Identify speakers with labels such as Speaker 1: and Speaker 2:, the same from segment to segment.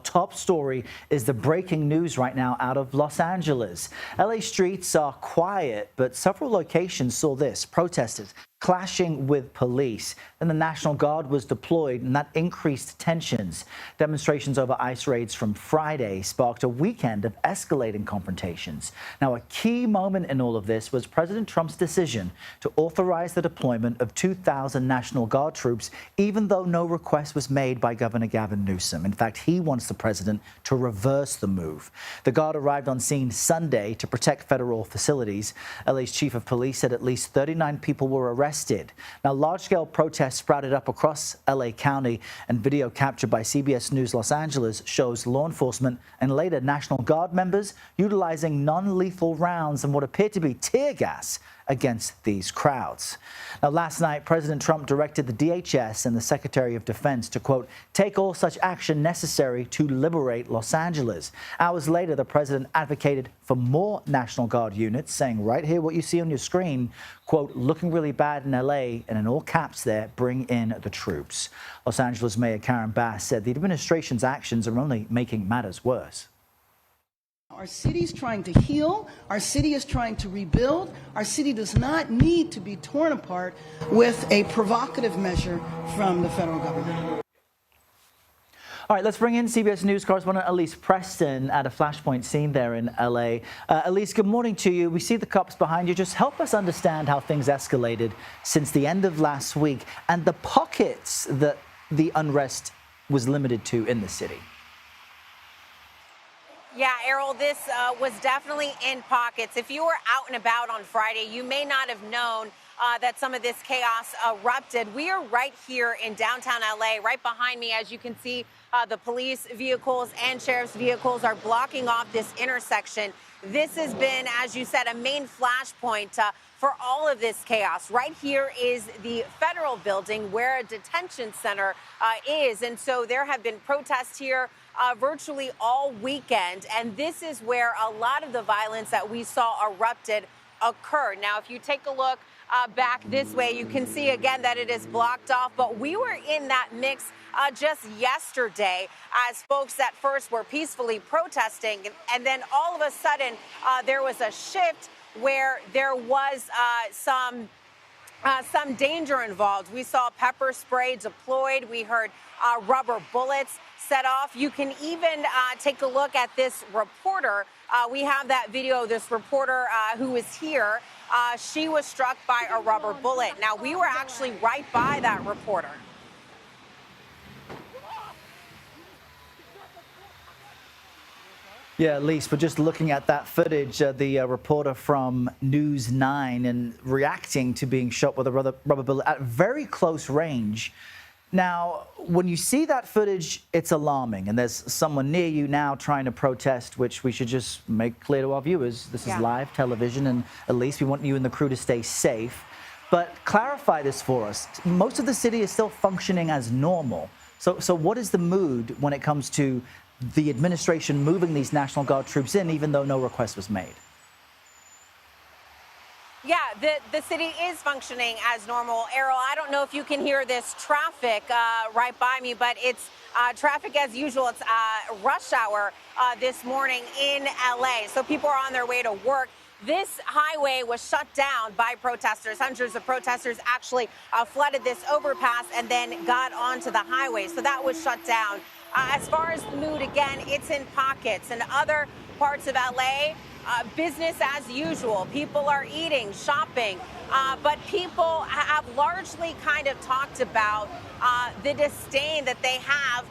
Speaker 1: top story is the breaking news right now out of Los Angeles. LA streets are quiet, but several locations saw this: protesters clashing with police. Then the National Guard was deployed, and that increased tensions. Demonstrations over ICE raids from Friday sparked a weekend of escalating confrontations. Now, a key moment in all of this was President Trump's decision to authorize the deployment of 2,000 National Guard troops, even though no request was made by Governor Gavin Newsom. In fact, he wants the president to reverse the move. The Guard arrived on scene Sunday to protect federal facilities. LA's chief of police said at least 39 people were arrested. Now, large-scale protests sprouted up across LA County, and video captured by CBS News Los Angeles shows law enforcement and later National Guard members utilizing non-lethal rounds and what appeared to be tear gas against these crowds. Now, last night, President Trump directed the DHS and the Secretary of Defense to, quote, take all such action necessary to liberate Los Angeles. Hours later, the president advocated for more National Guard units, saying right here what you see on your screen, quote, looking really bad in LA, and in all caps there, bring in the troops. Los Angeles Mayor Karen Bass said the administration's actions are only making matters worse.
Speaker 2: Our city is trying to heal. Our city is trying to rebuild. Our city does not need to be torn apart with a provocative measure from the federal government.
Speaker 1: All right, let's bring in CBS News correspondent Elise Preston at a flashpoint scene there in L.A. Elise, good morning to you. We see the cops behind you. Just help us understand how things escalated since the end of last week and the pockets that the unrest was limited to in the city.
Speaker 3: Yeah, Errol, this was definitely in pockets. If you were out and about on Friday, you may not have known that some of this chaos erupted. We are right here in downtown LA. Right behind me, as you can see, the police vehicles and sheriff's vehicles are blocking off this intersection. This has been, as you said, a main flashpoint for all of this chaos. Right here is the federal building where a detention center is. And so there have been protests here virtually all weekend. And this is where a lot of the violence that we saw erupted occurred. Now, if you take a look back this way, you can see again that it is blocked off. But we were in that mix just yesterday as folks at first were peacefully protesting. And then all of a sudden, there was a shift where there was some danger involved. We saw pepper spray deployed. We heard rubber bullets set off. You can even take a look at this reporter. We have that video. This reporter who is here, she was struck by a rubber bullet. Now, we were actually right by that reporter.
Speaker 1: Yeah, Elise, but just looking at that footage, the reporter from News 9 and reacting to being shot with a rubber bullet at very close range. Now, when you see that footage, it's alarming, and there's someone near you now trying to protest, which we should just make clear to our viewers. This is live television, and at least we want you and the crew to stay safe. But clarify this for us. Most of the city is still functioning as normal. So what is the mood when it comes to the administration moving these National Guard troops in, even though no request was made?
Speaker 3: Yeah, the city is functioning as normal. Errol, I don't know if you can hear this traffic right by me, but it's traffic as usual. It's rush hour this morning in LA. So people are on their way to work. This highway was shut down by protesters. Hundreds of protesters actually flooded this overpass and then got onto the highway. So that was shut down. As far as the mood, again, it's in pockets. In other parts of LA, business as usual. People are eating, shopping, but people have largely kind of talked about the disdain that they have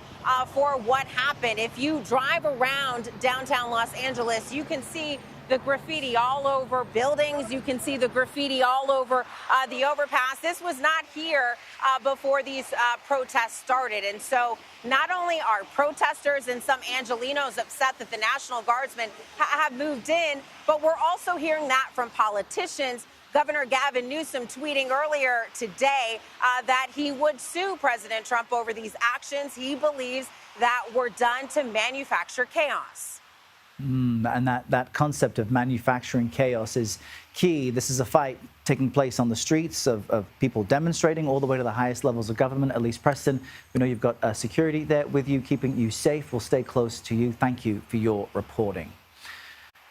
Speaker 3: for what happened. If you drive around downtown Los Angeles, you can see the graffiti all over buildings. You can see the graffiti all over the overpass. This was not here before these protests started. And so not only are protesters and some Angelenos upset that the National Guardsmen have moved in, but we're also hearing that from politicians. Governor Gavin Newsom tweeting earlier today that he would sue President Trump over these actions. He believes that were done to manufacture chaos.
Speaker 1: And that concept of manufacturing chaos is key. This is a fight taking place on the streets of people demonstrating all the way to the highest levels of government. Elise Preston, we know you've got security there with you, keeping you safe. We'll stay close to you. Thank you for your reporting.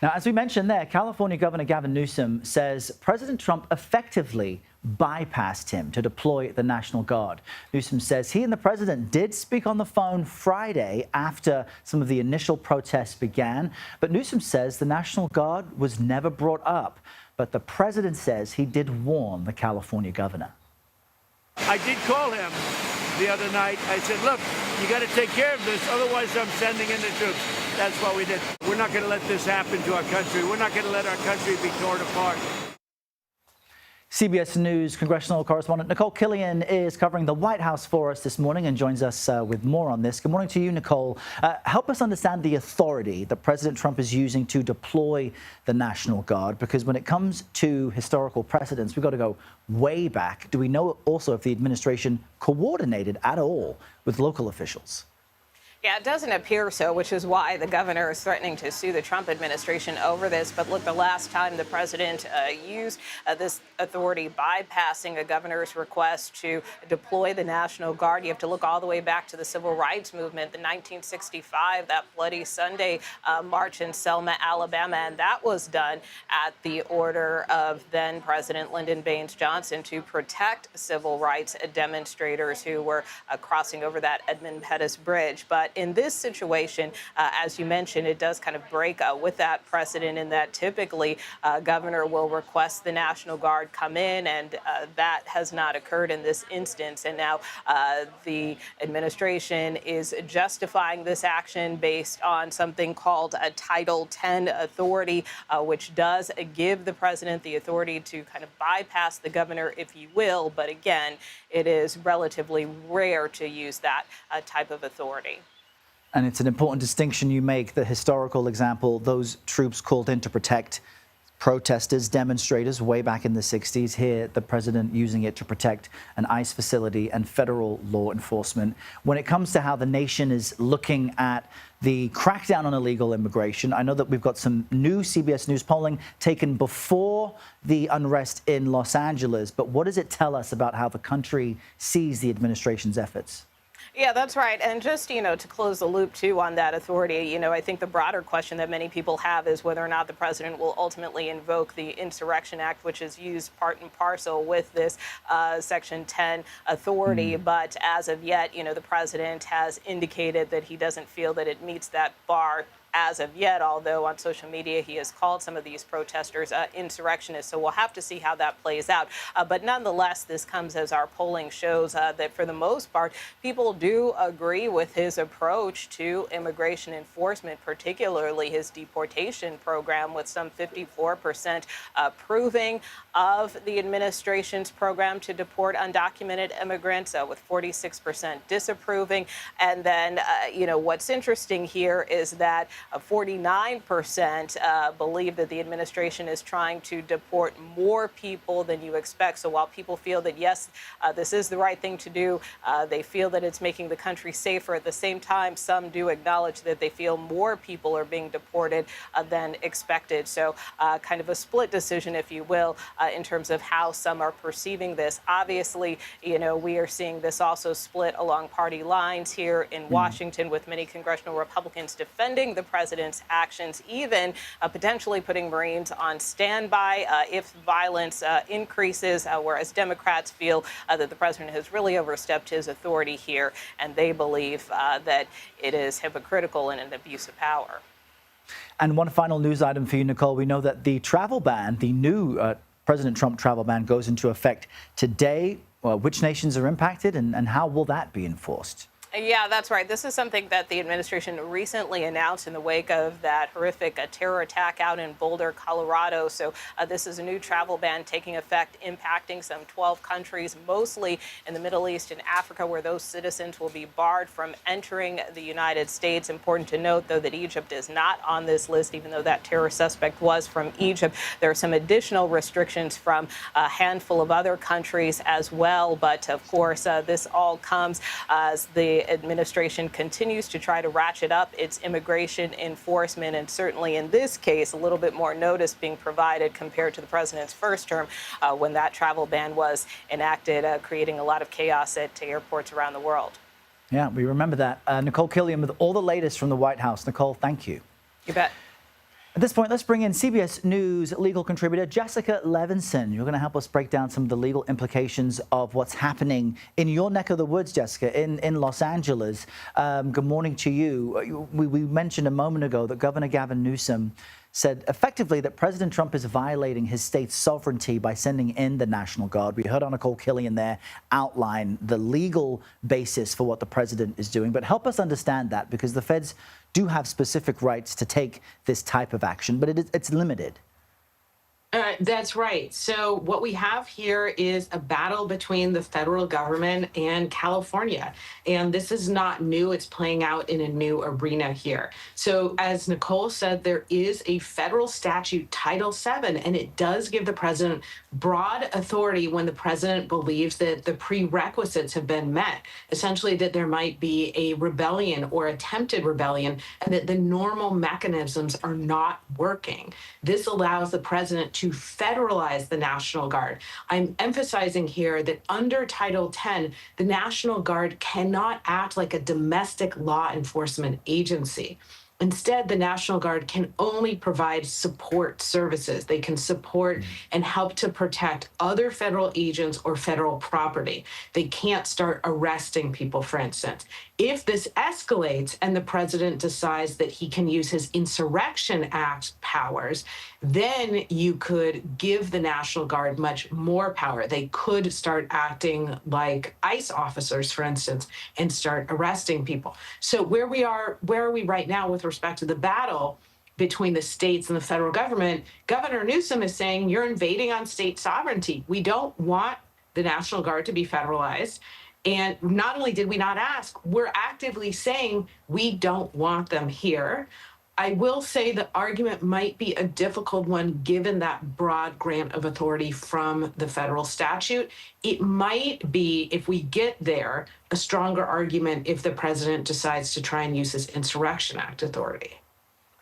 Speaker 1: Now, as we mentioned there, California Governor Gavin Newsom says President Trump effectively bypassed him to deploy the National Guard. Newsom says he and the president did speak on the phone Friday after some of the initial protests began. But Newsom says the National Guard was never brought up. But the president says he did warn the California governor.
Speaker 4: I did call him the other night. I said, look, you got to take care of this. Otherwise, I'm sending in the troops. That's what we did. We're not going to let this happen to our country. We're not going to let our country be torn apart.
Speaker 1: CBS News congressional correspondent Nicole Killian is covering the White House for us this morning and joins us with more on this. Good morning to you, Nicole. Help us understand the authority that President Trump is using to deploy the National Guard, because when it comes to historical precedents, we've got to go way back. Do we know also if the administration coordinated at all with local officials?
Speaker 5: Yeah, it doesn't appear so, which is why the governor is threatening to sue the Trump administration over this. But look, the last time the president used this authority bypassing a governor's request to deploy the National Guard, you have to look all the way back to the Civil Rights Movement, the 1965, that Bloody Sunday march in Selma, Alabama. And that was done at the order of then President Lyndon Baines Johnson to protect civil rights demonstrators who were crossing over that Edmund Pettus Bridge. But in this situation, as you mentioned, it does kind of break with that precedent in that typically governor will request the National Guard come in, and that has not occurred in this instance. And now the administration is justifying this action based on something called a Title X authority, which does give the president the authority to kind of bypass the governor, if you will. But again, it is relatively rare to use that type of authority.
Speaker 1: And it's an important distinction you make, the historical example, those troops called in to protect protesters, demonstrators way back in the 60s. Here, the president using it to protect an ICE facility and federal law enforcement. When it comes to how the nation is looking at the crackdown on illegal immigration, I know that we've got some new CBS News polling taken before the unrest in Los Angeles. But what does it tell us about how the country sees the administration's efforts?
Speaker 5: Yeah, that's right. And just, to close the loop, too, on that authority, I think the broader question that many people have is whether or not the president will ultimately invoke the Insurrection Act, which is used part and parcel with this Section 10 authority. But as of yet, the president has indicated that he doesn't feel that it meets that bar as of yet, although on social media he has called some of these protesters insurrectionists. So we'll have to see how that plays out. But nonetheless, this comes as our polling shows that for the most part, people do agree with his approach to immigration enforcement, particularly his deportation program, with some 54% approving of the administration's program to deport undocumented immigrants, with 46% disapproving. And then, what's interesting here is that 49% believe that the administration is trying to deport more people than you expect. So while people feel that, yes, this is the right thing to do, they feel that it's making the country safer. At the same time, some do acknowledge that they feel more people are being deported than expected. So kind of a split decision, if you will, in terms of how some are perceiving this. Obviously, we are seeing this also split along party lines here in Washington, with many congressional Republicans defending the president's actions, even potentially putting Marines on standby if violence increases, whereas Democrats feel that the president has really overstepped his authority here, and they believe that it is hypocritical and an abuse of power.
Speaker 1: And one final news item for you, Nicole. We know that the travel ban, the new President Trump travel ban, goes into effect today. Which nations are impacted, and how will that be enforced?
Speaker 5: Yeah, that's right. This is something that the administration recently announced in the wake of that horrific terror attack out in Boulder, Colorado. So this is a new travel ban taking effect, impacting some 12 countries, mostly in the Middle East and Africa, where those citizens will be barred from entering the United States. Important to note, though, that Egypt is not on this list, even though that terror suspect was from Egypt. There are some additional restrictions from a handful of other countries as well. But of course, this all comes as the administration continues to try to ratchet up its immigration enforcement. And certainly in this case, a little bit more notice being provided compared to the president's first term when that travel ban was enacted, creating a lot of chaos at airports around the world.
Speaker 1: Yeah, we remember that. Nicole Killian with all the latest from the White House. Nicole, thank you.
Speaker 5: You bet.
Speaker 1: At this point, let's bring in CBS News legal contributor Jessica Levinson. You're going to help us break down some of the legal implications of what's happening in your neck of the woods, Jessica, in Los Angeles. Good morning to you. We mentioned a moment ago that Governor Gavin Newsom said effectively that President Trump is violating his state's sovereignty by sending in the National Guard. We heard Nicole Killian there outline the legal basis for what the president is doing. But help us understand that, because the feds do have specific rights to take this type of action, but it's limited.
Speaker 6: That's right. So what we have here is a battle between the federal government and California. And this is not new. It's playing out in a new arena here. So as Nicole said, there is a federal statute, Title VII, and it does give the president broad authority when the president believes that the prerequisites have been met, essentially that there might be a rebellion or attempted rebellion and that the normal mechanisms are not working. This allows the president to federalize the National Guard. I'm emphasizing here that under Title X, the National Guard cannot act like a domestic law enforcement agency. Instead, the National Guard can only provide support services. They can support and help to protect other federal agents or federal property. They can't start arresting people, for instance. If this escalates and the president decides that he can use his Insurrection Act powers, then you could give the National Guard much more power. They could start acting like ICE officers, for instance, and start arresting people. So where are we right now with respect to the battle between the states and the federal government? Governor Newsom is saying you're invading on state sovereignty. We don't want the National Guard to be federalized. And not only did we not ask, we're actively saying we don't want them here. I will say the argument might be a difficult one given that broad grant of authority from the federal statute. It might be, if we get there, a stronger argument if the president decides to try and use his Insurrection Act authority.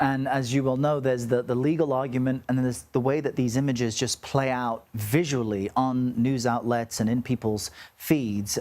Speaker 1: And as you well know, there's the legal argument, and then there's the way that these images just play out visually on news outlets and in people's feeds.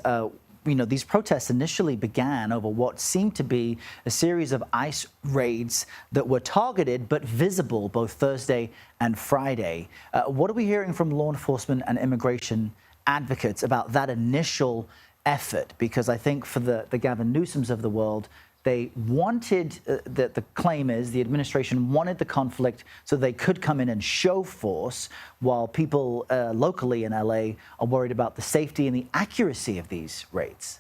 Speaker 1: These protests initially began over what seemed to be a series of ICE raids that were targeted but visible both Thursday and Friday. What are we hearing from law enforcement and immigration advocates about that initial effort? Because I think for the Gavin Newsoms of the world, they wanted, the claim is, the administration wanted the conflict so they could come in and show force, while people locally in LA are worried about the safety and the accuracy of these raids.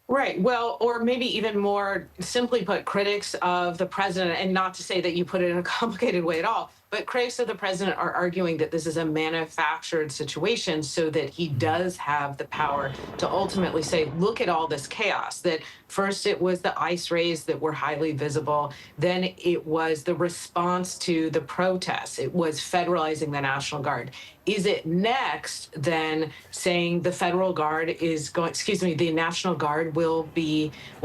Speaker 6: Right. Well, or maybe even more simply put, critics of the president, and not to say that you put it in a complicated way at all, but critics of the president are arguing that this is a manufactured situation so that he does have the power to ultimately say, look at all this chaos, that first it was the ICE raids that were highly visible. Then it was the response to the protests. It was federalizing the National Guard. Is it next then saying the federal guard is going, the National Guard will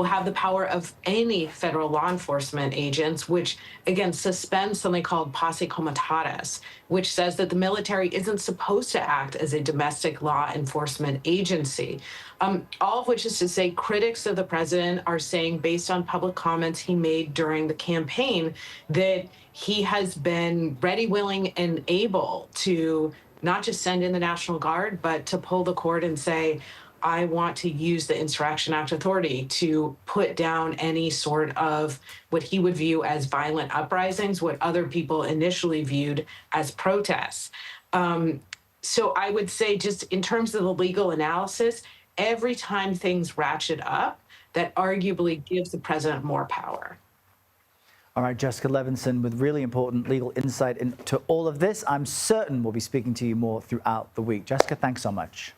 Speaker 6: have the power of any federal law enforcement agents, which again suspends something called posse comitatus, which says that the military isn't supposed to act as a domestic law enforcement agency. All of which is to say, critics of the president are saying, based on public comments he made during the campaign, that he has been ready, willing, and able to not just send in the National Guard, but to pull the cord and say, I want to use the Insurrection Act authority to put down any sort of what he would view as violent uprisings, what other people initially viewed as protests. So I would say, just in terms of the legal analysis, every time things ratchet up, that arguably gives the president more power.
Speaker 1: All right, Jessica Levinson with really important legal insight into all of this. I'm certain we'll be speaking to you more throughout the week. Jessica, thanks so much.